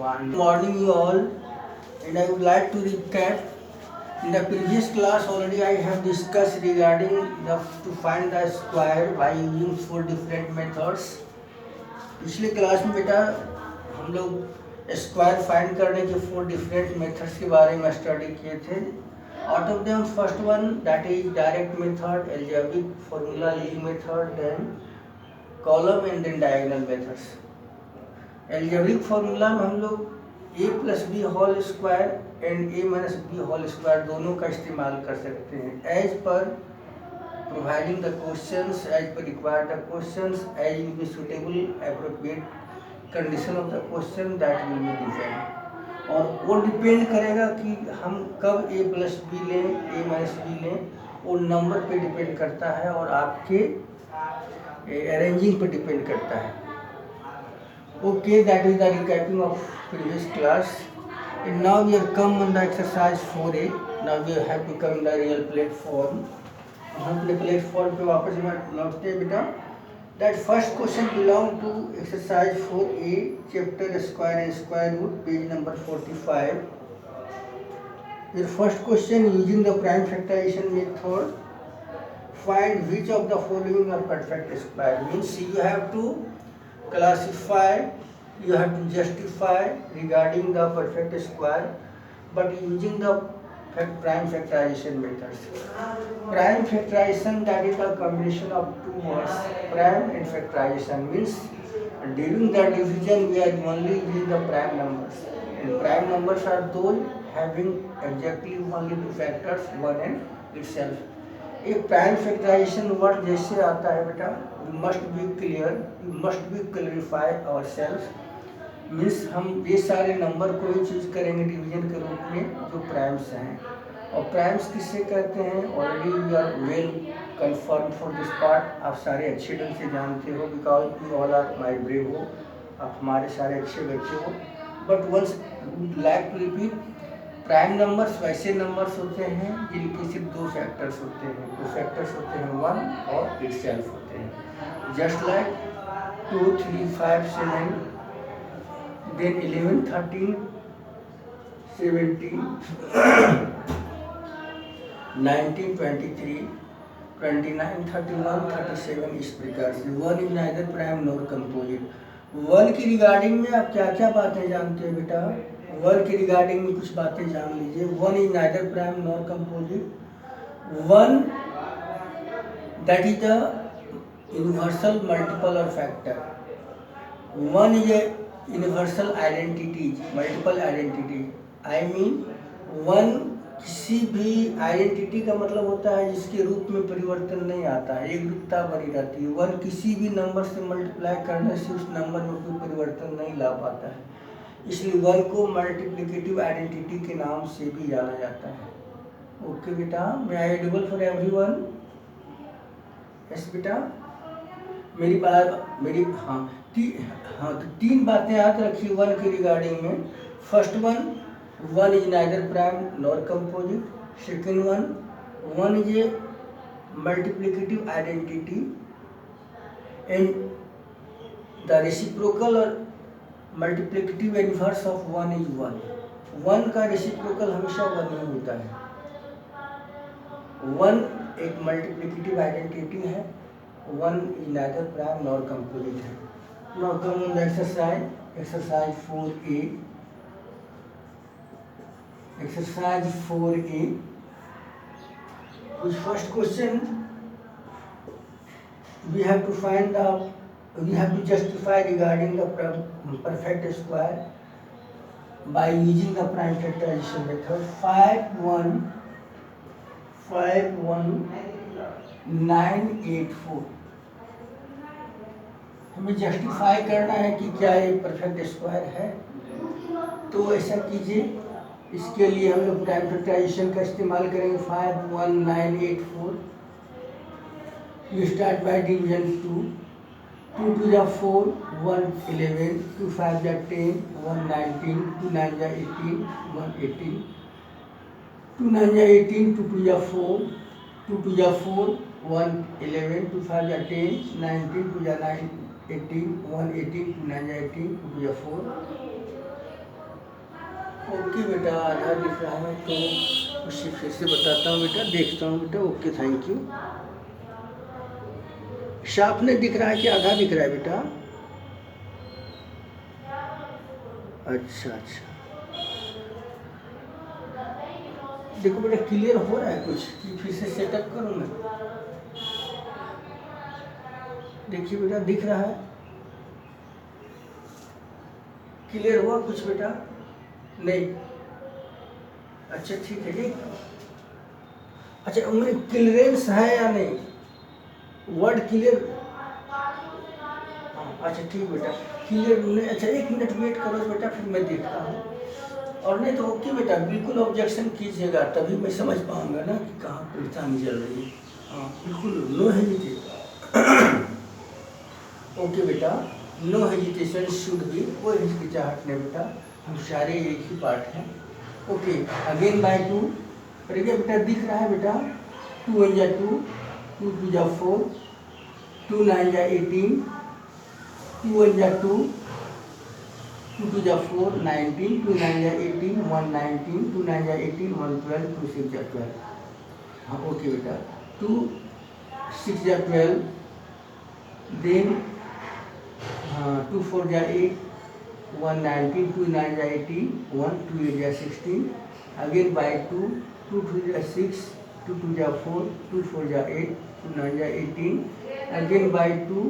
Good morning, you all, and I would like to recap. In the previous class, already I have discussed regarding to find the square by using four different methods. पिछले class में बेटा हम लोग square find करने के four different methods के बारे में स्टडी किए थे. Out of them first one that is direct method, algebraic formula using method, then column and then diagonal methods. Algebraic formula में हम लोग a plus B whole square and a minus B whole square दोनों का इस्तेमाल कर सकते हैं as per providing the questions, as per required the questions, as will be suitable appropriate condition of the question that will be depend. और वो depend करेगा कि हम कब a प्लस बी लें, a माइनस बी लें, वो नंबर पे डिपेंड करता है और आपके अरेंजिंग पे डिपेंड करता है. Okay, that is the recapping of previous class. And now we are come on the exercise 4A. Now we have to come in the real platform. हम अपने प्लेटफॉर्म पे वापस लौटते हैं बेटा. That first question belong to exercise 4A, chapter square and square root, page number 45. Your first question, using the prime factorization method, find which of the following are perfect square. Means you have to classify, you have to justify regarding the perfect square, but using the prime factorization methods. Prime factorization, that is the combination of two words, prime and factorization, means during the division we are only using the prime numbers, and prime numbers are those having exactly only two factors, one and itself. एक prime factorization word जैसे आता है बेटा, we must be clear, we must be clarify our self. Means हम ये सारे number को ही choose करेंगे डिवीजन के रूप में जो प्राइम्स हैं. और प्राइम्स किससे कहते हैं, already we are well confirm for this part. आप सारे अच्छे ढंग से जानते हो, because you all are my brave हो, आप हमारे सारे अच्छे बच्चे हो. But once like to repeat, prime numbers वैसे नंबर्स होते हैं जिनके सिर्फ दो फैक्टर्स होते हैं. दो फैक्टर्स होते हैं, वन और इटसेल्फ होते हैं. जस्ट लाइक 2, 3, 5, 7, देन 11, 13, 17, 19, 23, 29, 31, 37 इस प्रकार से. One is neither prime nor composite. One की रिगार्डिंग में आप क्या क्या बातें जानते हैं बेटा, वन की रिगार्डिंग में कुछ बातें जान लीजिए. One is neither prime nor composite. One that is the universal multiple और factor. One is a universal identities, multiple identity. I mean one किसी भी आइडेंटिटी का मतलब होता है जिसके रूप में परिवर्तन नहीं आता है, एक रूपता बनी रहती है. वन किसी भी नंबर से मल्टीप्लाई करने से उस नंबर में कोई परिवर्तन नहीं ला पाता है, इसलिए वन को मल्टीप्लिकेटिव आइडेंटिटी के नाम से भी जाना जाता है. ओके बेटा, मैं आई एडिबल फॉर एवरीवन? यस बेटा, मेरी बात मेरी हाँ तो तीन बातें याद रखिए वन की रिगार्डिंग में. First one is neither prime nor composite. Second one is a multiplicative identity and the reciprocal और multiplicative inverse of one is one. One का रेसिप्रोकल हमेशा वन ही होता है. वन एक मल्टीप्लिकेटिव आइडेंटिटी है. One is neither prime nor composite है. Now come on the exercise 4A. Exercise 4A. Which first question we have to justify regarding the perfect square by using the prime factorization method. 5, 1, 9, 8, 4. हमें justify करना है कि क्या ये perfect square है. तो ऐसा कीजिए, इसके लिए हम लोग प्राइम फैक्टराइजेशन का इस्तेमाल करेंगे. 5, 1, 9, 8, 4. You start by division 2. 2 to the 4, 1 11, 2 5 the 10, 1 19, 2 9 the 18, 1 18, 2 9 the 18, 2 2 the 4, 2 2 the 4, 1 11, 2 5 the 10, 19, 2 the 9 18, 1 18, 2 9 the 18, 2 to the 4. Okay बेटा, आधा दिख रहा है तो उसे फिर से बताता हूँ बेटा, देखता हूँ बेटा। Okay, thank you. शार्प नहीं दिख रहा है कि आधा दिख रहा है बेटा? अच्छा अच्छा, देखो बेटा क्लियर हो रहा है कुछ कि फिर से सेटअप करूँ मैं? देखिए बेटा, दिख रहा है? क्लियर हुआ कुछ बेटा? नहीं? अच्छा ठीक है जी। अच्छा, उनमें क्लियरेंस है या नहीं? Word clear? अच्छा ठीक बेटा, क्लियर नहीं। अच्छा, 1 मिनट वेट करो बेटा, फिर मैं देखता हूँ। और नहीं तो ओके बेटा, बिल्कुल ऑब्जेक्शन कीजिएगा, तभी मैं समझ पाऊंगा ना कि कहाँ परेशानी चल रही है। हाँ बिल्कुल, नो हेजिटेशन। ओके बेटा, नो हेजिटेशन शुड बी, कोई हिचकिचाहट नहीं बेटा, हम सारे एक ही पार्ट हैं। Okay, again by 2। देखिए बेटा, दिख रहा है बेटा? 2 1 जा 2, 2 2 जा 4, 2 9 जा 18, 2 1 जा 2, 2 2 जा 4 19, 2 9 जा 18 1 19, 2 9 जा 18 1 12, 2 6 जा 12। हाँ ओके बेटा, 2 6 जा 12, देन हाँ 2 4 जा 8, 1 19, 2 9 जा 18, 1 2 8 जा 16, अगेन बाय 2, 2 2 जा 6, 2 2 जा 4, 2 4 जा 8, 2 9 जा 18, अगेन बाय 2,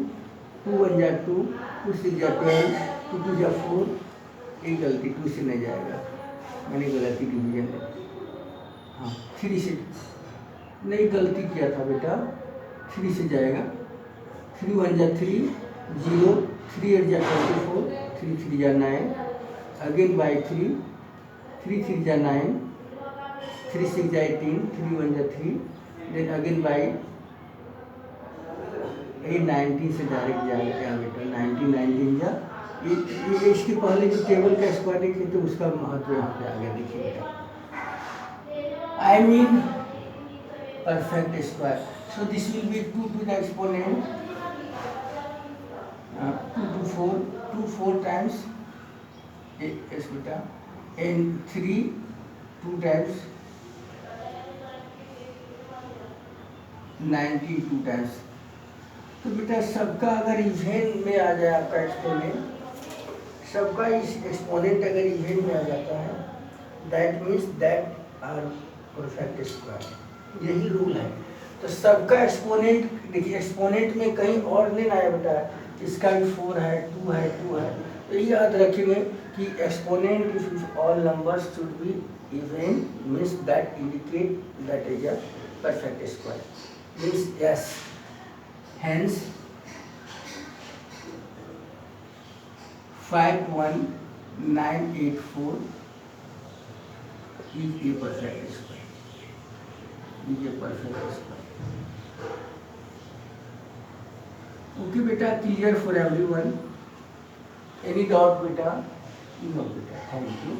2 1 जा 2, 2 6 जा 12, 2 2 जा 4। एक गलती, 2 से नहीं जाएगा, मैंने गलती डिवीजन में। हाँ 3 से नहीं, गलती किया था बेटा, 3 से जाएगा। 3 1 जा 3, 0, 3 8 जा 24, 3 3 जा 9, अगेन बाय 3, 3 3 जा 9, 3 6 जा 18, 3 1 जा 3, देन अगेन बाय 8 19 से डायरेक्ट जाएगा क्या बेटा? 19 19 जा ये इसके पहले जो टेबल का स्क्वायर है तो उसका महत्व यहाँ पे आगे देखिए बेटा। I mean perfect square. So this will be 2 to the exponent 2 to 4, 2 4 times s beta, and 3 2 times 90 2 times। तो बेटा सबका अगर इवेंट में आ जाए आपका एक्सपोनेंट, सबका इस एक्सपोनेंट अगर इवेंट में आ जाता है, that means that are perfect square, यही रूल है। तो सबका एक्सपोनेंट देखिए, एक्सपोनेंट में कहीं और नहीं आया बेटा, इसका भी 4 है, 2 है, 2 है, तो ये याद रखेंगे कि exponent if all numbers should be even means that indicate that is a perfect square, means yes, hence 51984 is a perfect square, is a perfect square। Okay बेटा, clear for everyone? Any doubt बेटा? No बेटा, thank you।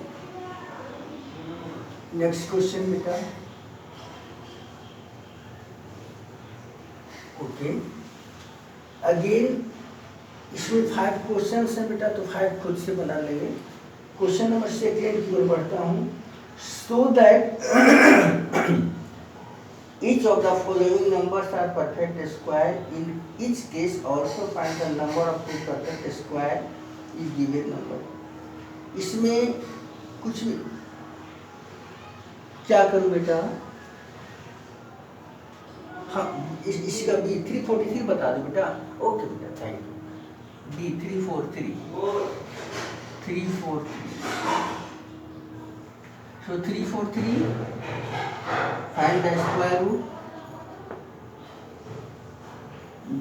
Next question बेटा। Okay, again इसमें 5 question हैं बेटा, तो 5 खुद से बना लेंगे। क्वेश्चन नंबर 2 की ओर बढ़ता हूँ। So that each of the following numbers are perfect square, in each case also find the number of two perfect square is given number। इसमें कुछ क्या करूँ बेटा? हाँ इसका बी 343 बता दो बेटा। ओके बेटा, thank you. B 343 so 343 find the square root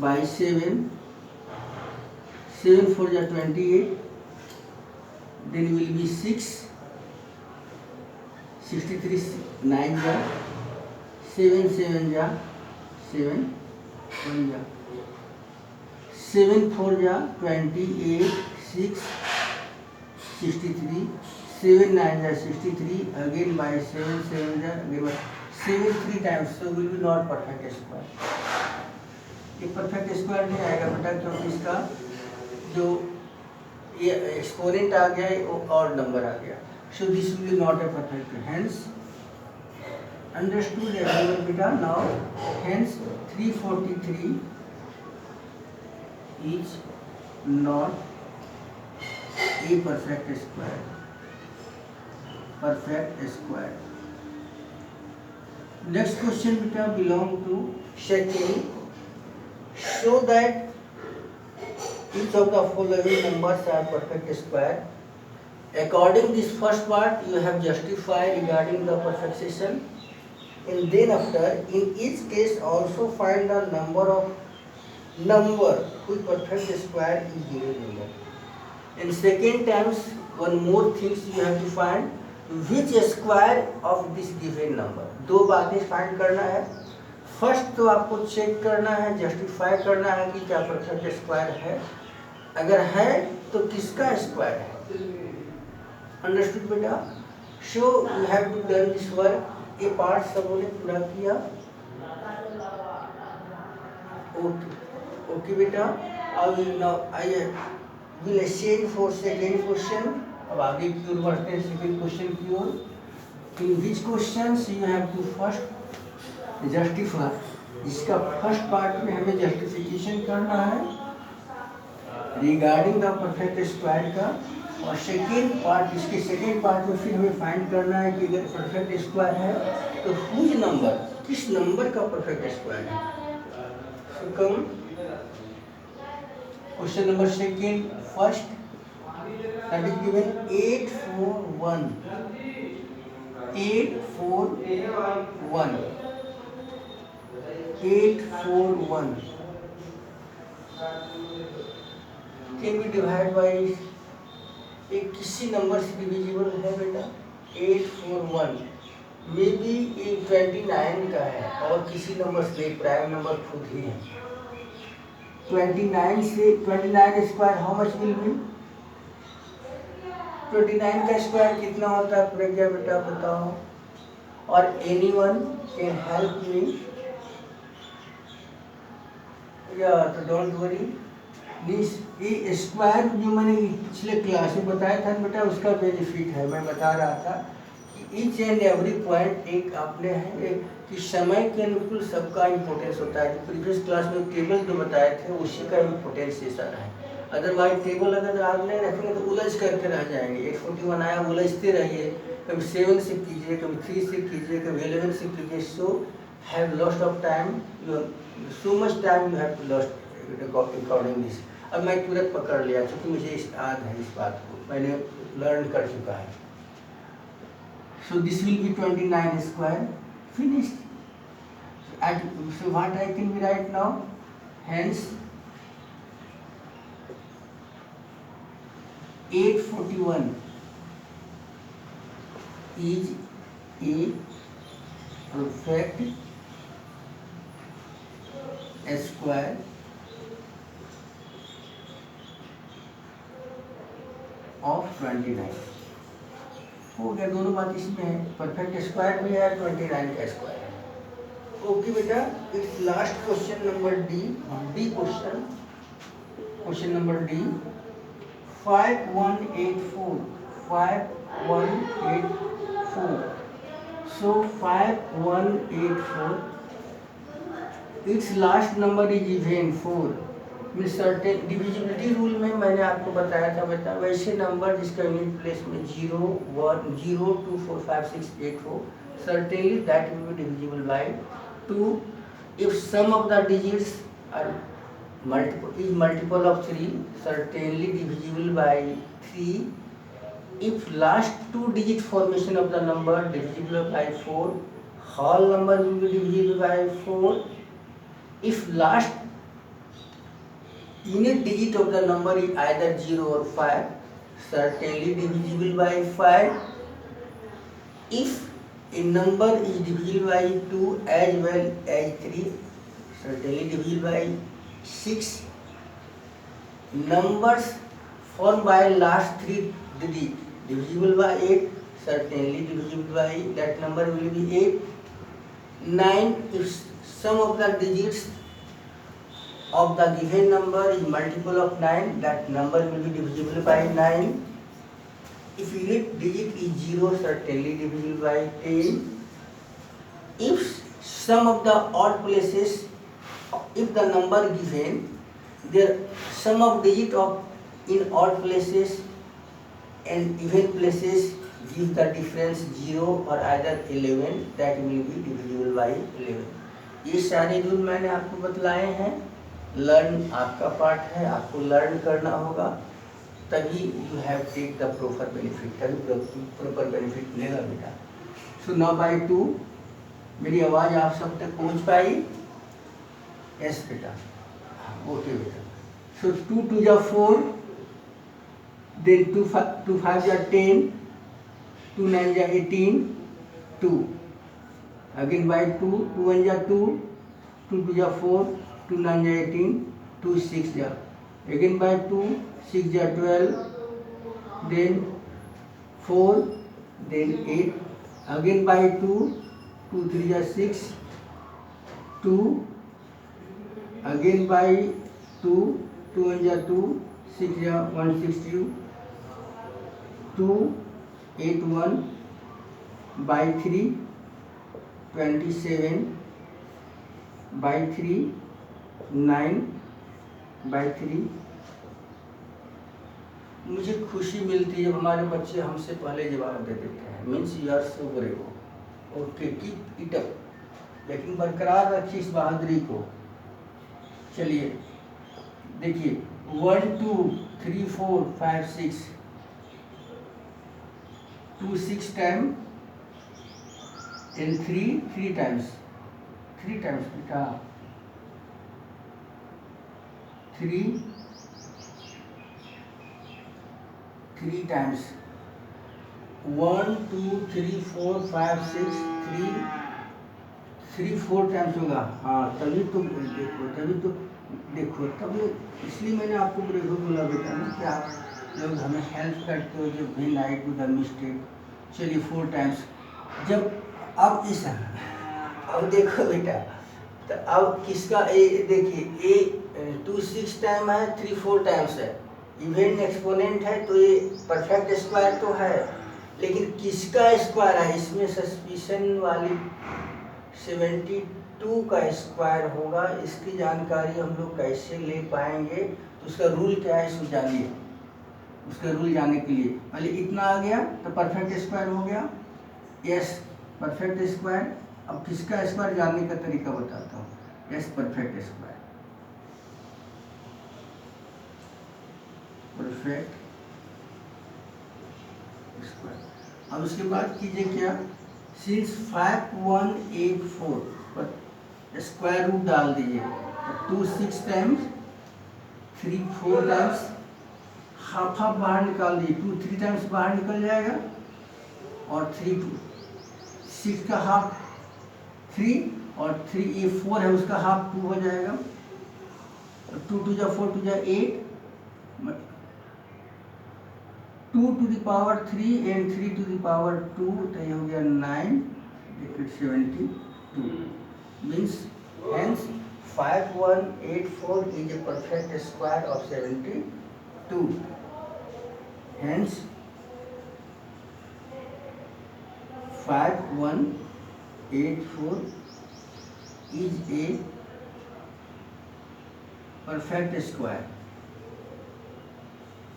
by 7, 7 4 ja 28, then will be 6, 63 9 ja 7 7 ja 7 1 ja 7 4 ja 28, 6 63, 7 9 ja 63, again by 7 7 ja again by 7 3 times, so will be not perfect square। ये perfect square नहीं आएगा बेटा, क्योंकि इसका जो ये exponent आ गया है वो और नंबर आ गया। So this will be not a perfect. Hence, understood everyone beta. Now, hence 343 is not a perfect square. Perfect square. Next question beta belong to second. Show that each of the following numbers are perfect square. According this first part, you have justified regarding the perfection, and then after, in each case, also find the number whose perfect square is given number. In second terms, one more things you have to find which square of this given number. दो बातें find करना है. First तो आपको check करना है, justify करना है कि क्या परफेक्ट स्क्वायर है. अगर है तो किसका स्क्वायर है. अंडरस्टूड बेटा. So you have to done this work. ये पार्ट सबों ने पूरा किया. ओके बेटा. I will exchange for second question. अब आगे की ओर बढ़ते हैं सेकेंड क्वेश्चन की ओर. In which questions you have to first justify. इसका फर्स्ट पार्ट में हमें जस्टिफिकेशन करना है रिगार्डिंग द परफेक्ट स्क्वायर का, और सेकेंड पार्ट, इसके सेकेंड पार्ट में फिर हमें फाइंड करना है कि अगर परफेक्ट स्क्वायर है तो हुज नंबर, किस नंबर का परफेक्ट स्क्वायर है. So come question number second. First that is given 841. 841 can be divided by एक किसी नंबर से डिविजिबल है बेटा. 841 मे बी 29 का है और किसी नंबर से प्राइम नंबर खुद ही है. 29 से 29 square how much will be. 29 का स्क्वायर कितना होता है प्रज्ञा बेटा बताओ. और एनीवन कैन हेल्प मी. या तो डोंट वरी. ये स्क्वायर जो मैंने पिछले क्लास में बताया था बेटा, उसका बेनिफिट है. मैं बता रहा था कि ईच एंड एवरी पॉइंट एक आपने है कि समय के अनुकूल सबका इम्पोर्टेंस होता है. जो प्रीवियस क्लास में टेबल जो बताए थे उसी का इम्पोर्टेंस ये सारा है. अदरवाइज टेबल अगर आप नहीं रखेंगे तो उलझ करके रह जाएंगे. 841 आया, उलझते रहिए. कभी 7 से कीजिए, कभी 3 से कीजिए, कभी 11 से कीजिए. So have lost of time. So much time you have to lost according this. अब मैं तुरंत पकड़ लिया क्योंकि मुझे याद है, इस बात को मैंने लर्न कर चुका है. So this will be 29 square. Finished. So what I can be right now? Hence 841 is a perfect square of 29. हो गया. दोनों बात इसमें है. परफेक्ट स्क्वायर भी है, 29 का स्क्वायर है. ओके बेटा. It's last question number D. Question number D. 5184. 5184. So 5184. Its last number is even 4. Certain divisibility rule में मैंने आपको बताया था बेटा, वैसे नंबर जिसका यूनिट प्लेस में 0, 1, 0, 2, 4, 5, 6, 8 हो, certainly that will be divisible by 2. If sum of the digits are multiple of 3, certainly divisible by 3. If last 2 digit formation of the number divisible by 4, whole number will be divisible by 4. If last unit digit of the number is either 0 or 5, certainly divisible by 5. If a number is divisible by 2 as well as 3, certainly divisible by 6. Numbers formed by last 3 digits divisible by 8, certainly divisible by that number will be 8. 9, if sum of the digits of the given number is multiple of 9, that number will be divisible by 9. if unit digit is 0, certainly divisible by 10. If sum of the odd places, if the number given, their sum of digit of in odd places and even places give the difference 0 or either 11, that will be divisible by 11. ये सारे rule मैंने आपको बतलाए हैं. Learn आपका part है, आपको learn करना होगा, तभी you have take the proper benefit, तभी प्रॉपर बेनिफिट मिलेगा बेटा. सो नाउ बाय 2, मेरी आवाज़ आप सब तक पहुंच पाई? यस बेटा, ओके बेटा. सो 2 2 जा 4, then 2 5 जा 10, 2 9 जा 18, 2. Again by 2, 2 1 जा 2, 2 2 जा 4, 2 9 जा 18, 2 6 जा. Again by 2, 6 जा 12, then 4, then 8. Again by 2, 2 3 जा 6, 2. Again by 2, 2 1 जा 2, 6 जा 162, 2 8 1 by 3, 27 by 3, 9 by 3. मुझे खुशी मिलती है जब हमारे बच्चे हमसे पहले जवाब दे देते हैं. Means you are so brave. Okay, keep it up, लेकिन बरकरार रखिए इस बहादुरी को. चलिए देखिए, 1 2 3 4 5 6, 2 6 टाइम and 3 times बेटा, 3 times. 1 2 3 4 5 6, 3 4 टाइम्स होगा. हाँ, तभी तो देखो तभी, इसलिए मैंने आपको ब्रेव बोला बेटा ना कि आप लोग हमें हेल्प करते हो जब भी नाइट टू द मिस्टेक. चलिए 4 टाइम्स. जब अब इस, अब देखो बेटा, तो अब किसका ए देखिए, ए 2 6 टाइम है, 3 4 टाइम्स है, इवेंट एक्सपोनेंट है, तो ये परफेक्ट स्क्वायर तो है, लेकिन किसका स्क्वायर है? इसमें सस्पिशन वाली 72 का स्क्वायर होगा. इसकी जानकारी हम लोग कैसे ले पाएंगे? तो उसका रूल क्या है, इसको जानिए. उसका रूल जानने के लिए पहले इतना आ गया तो परफेक्ट स्क्वायर हो गया. Yes, perfect square. अब किसका स्क्वायर जानने का तरीका बताता हूँ. Yes, perfect square, perfect square. अब उसके बाद कीजिए क्या, सिंस 5 1 8 4 पर स्क्वायर रूट डाल दीजिए. 2 6 टाइम्स, 3 4 टाइम्स, हाफ हाफ बाहर निकाल दीजिए. 2 3 टाइम्स बाहर निकल जाएगा, और 3 6 का हाफ 3, और 3 ये 4 है उसका हाफ 2 हो जाएगा. 2 2 जा 4 2 जा 8, 2 to the power 3 and 3 to the power 2, तो ये हो गया 9, 72. Means hence 5 1 8 4 is a perfect square of 72. Hence 5 1 8 4 is a perfect square.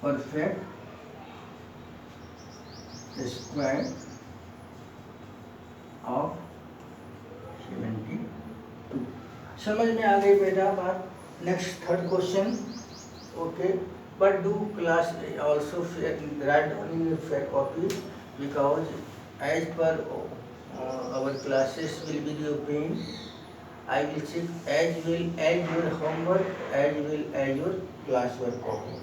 Perfect square of 72. समझ में आ गई बेटा बात. Next third question. Okay, but do class also write down in your fair copy, because as per our classes will be open. I will check as well as your homework as well as your classwork copy.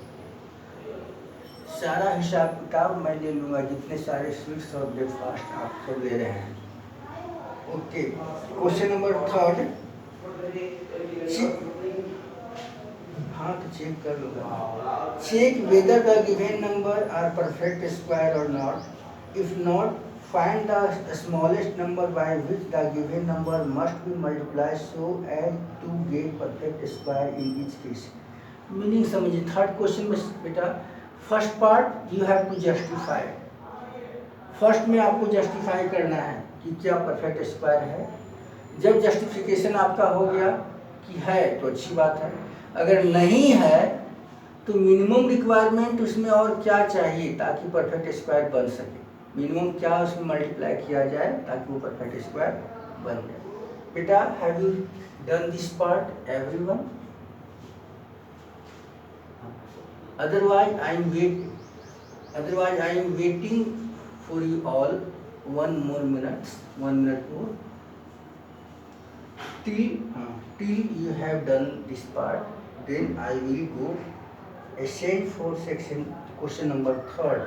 सारा हिसाब किताब मैं ले लूँगा, जितने सारे sweets और breakfast आप सब ले रहे हैं. Okay, question number 3. हाँ तो चेक कर लूँगा. Check whether the given number are perfect square और not. If not, find the smallest number by which the given number must be multiplied so as to get perfect square in each case. Meaning समझिए. Third question में बेटा, first part you have to justify. First में आपको justify करना है कि क्या perfect square है। जब जस्टिफिकेशन आपका हो गया कि है तो अच्छी बात है, अगर नहीं है तो मिनिमम रिक्वायरमेंट उसमें और क्या चाहिए ताकि परफेक्ट स्क्वायर बन सके, मिनिमम क्या उसमें मल्टीप्लाई किया जाए ताकि वो परफेक्ट स्क्वायर बन जाए। बेटा have you done this part everyone? Otherwise I am waiting for you all one minute more till you have done this part, then I will go ascend for section question number 3rd.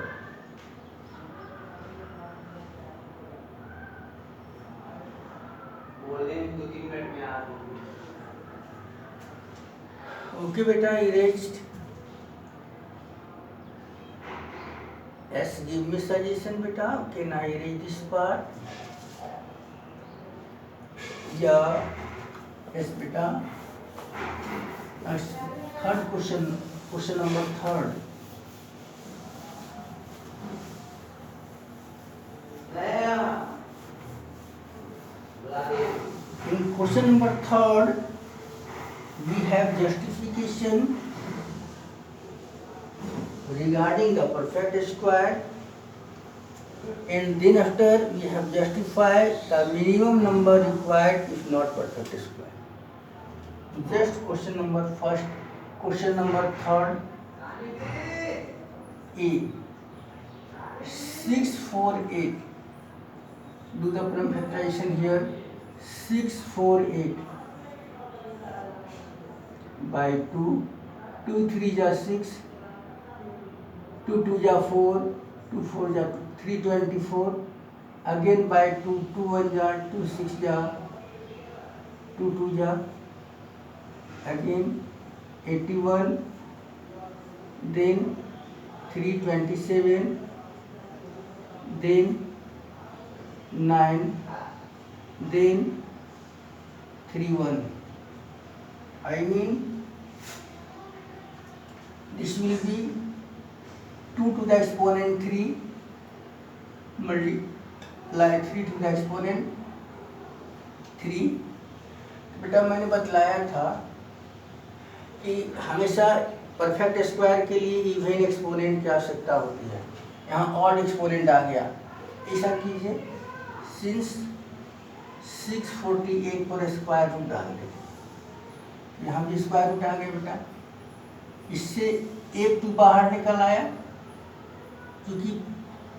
Okay beta, erased. Yes, give me suggestion beta, can I erase this part? Yeah, yes beta. Third question number 3rd. In question number 3rd, we have justification regarding the perfect square, and then after we have justified the minimum number required if not perfect square. Just question number 3rd A 6, 4, 8. Do the prime factorization here. 6, 4, 8 by 2, 2, 3 ja 6, 2, 2 ja 4, 2, 4 ja 3, 24, again by 2, 2, 1 ja 2, 6 ja 2, 2 ja, again 81, then 327, then 9, then 31. I mean this will be 2 to the exponent 3 multiply 3 to the exponent 3. बेटा मैंने बतलाया था कि हमेशा perfect square के लिए even exponent की आवश्यकता होती है। यहाँ ऑड एक्सपोनेंट आ गया, ऐसा कीजिए सिंस 648 पर स्क्वायर रूट डाल दें, यहाँ भी स्क्वायर रूट आ गया बेटा। इससे एक टू बाहर निकल आया, क्योंकि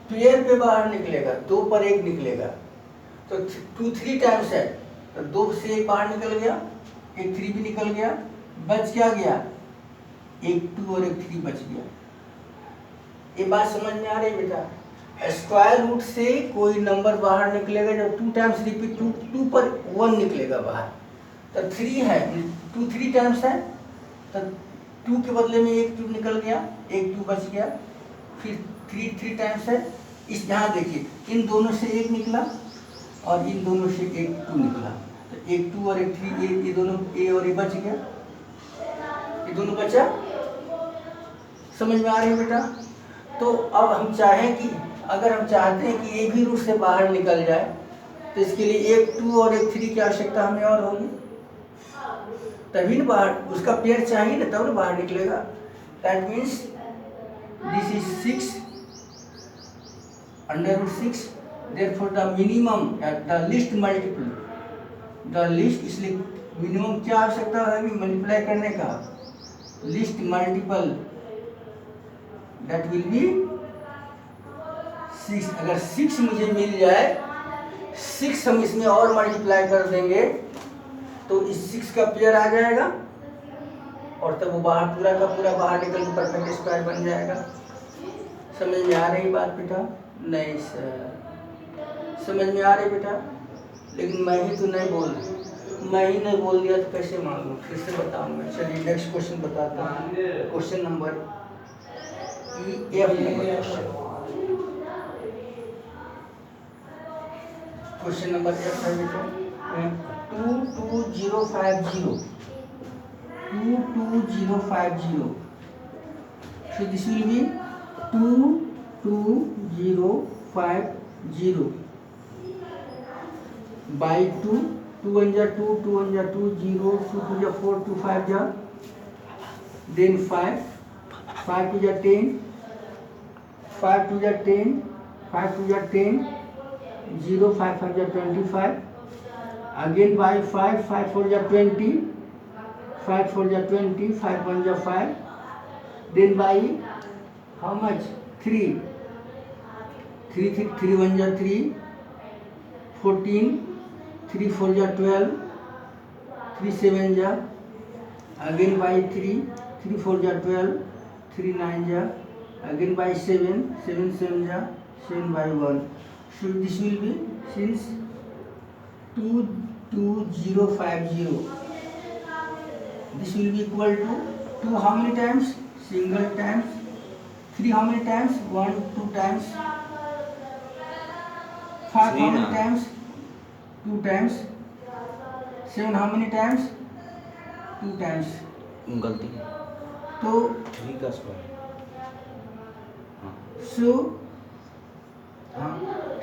पेयर पे बाहर निकलेगा, 2 पर 1 निकलेगा, तो 2 3 टाइम्स है, तो 2 से 1 बाहर निकल गया, एक 3 भी निकल गया, बच क्या गया, एक 2 और एक 3 बच गया। ये बात समझ में आ रही बेटा? स्क्वायर रूट से कोई नंबर बाहर निकलेगा जब 2 टाइम्स रिपीट, 2 पर 1 निकलेगा बाहर, तो 3 है, 2 3 टाइम्स है, तो 2 के बदले में एक 2 निकल गया, एक 2 बच गया, फिर 3 3 टाइम्स है। इस यहाँ देखिए इन दोनों से एक निकला और इन दोनों से एक 2 निकला, तो एक 2 और एक 3, ये दोनों ए और ए बच गया, ये दोनों बचा। समझ में आ रही है बेटा? तो अब हम चाहें कि अगर हम चाहते हैं कि एक भी रूट से बाहर निकल जाए, तो इसके लिए एक 2 और एक 3 की आवश्यकता हमें और होगी, तभी ना बाहर उसका पेयर चाहिए ना, तब ना बाहर निकलेगा। That means this is 6 under root 6, therefore the minimum the least multiple, the least, इसलिए मिनिमम क्या आवश्यकता है मल्टीप्लाई करने का, least multiple that will be 6। अगर 6 मुझे मिल जाए, 6 हम इसमें और मल्टीप्लाई कर देंगे तो इस 6 का पेयर आ जाएगा, और तब वो बाहर पूरा का पूरा बाहर निकल के परफेक्ट स्क्वायर बन जाएगा। समझ में आ रही बात बेटा? नहीं सर, समझ में आ रही बेटा? लेकिन मैं ही तो नहीं बोल, मैं ही नहीं बोल दिया तो कैसे मालूम, फिर से बताऊंगा। चलिए नेक्स्ट क्वेश्चन बताता हूँ, question number question number F है बेटा 22050, 22050, so this will be 22050 0 by 2, 2 1 जा 2, 2 1 जा 2, 0, 2 2 जा 4, 2 5 जा, then 5, 5 2 जा 10, 5 2 जा 10, 5 2 जा 10, 0, 5 5 जा 25, again by 5, 5 4 जा 20, 5 4 जा 20, 5 1 जा 5, then by how much? 3, 3 1 जा 3, 14, 3 4 जा 12, 3 7 जा, again by 3, 3 4 जा 12, 3 9 जा, again by 7, 7 7 जा, 7 by 1. So this will be since 22050. This will be equal to 2 how many times? Single times. 3 how many times? 1 2 times. 5 how many times? 2 times. 7 how many times? 2 times. गलती है तो 3 का square.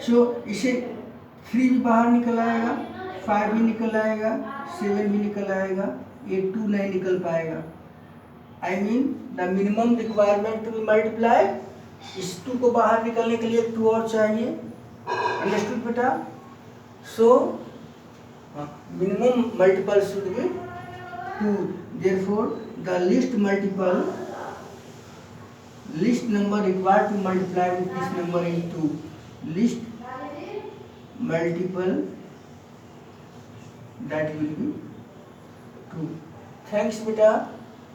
सो इसे 3 भी बाहर निकल आएगा, 5 भी निकल आएगा, 7 भी निकल आएगा, 8 2 नहीं निकल पाएगा। I mean the minimum requirement to be multiply, इस 2 को बाहर निकलने के लिए 2 और चाहिए। अंडरस्टूड बेटा? सो minimum multiple should be 2. Therefore, the least number required to multiply with this number is 2. Least multiple, that will be 2. Thanks, beta.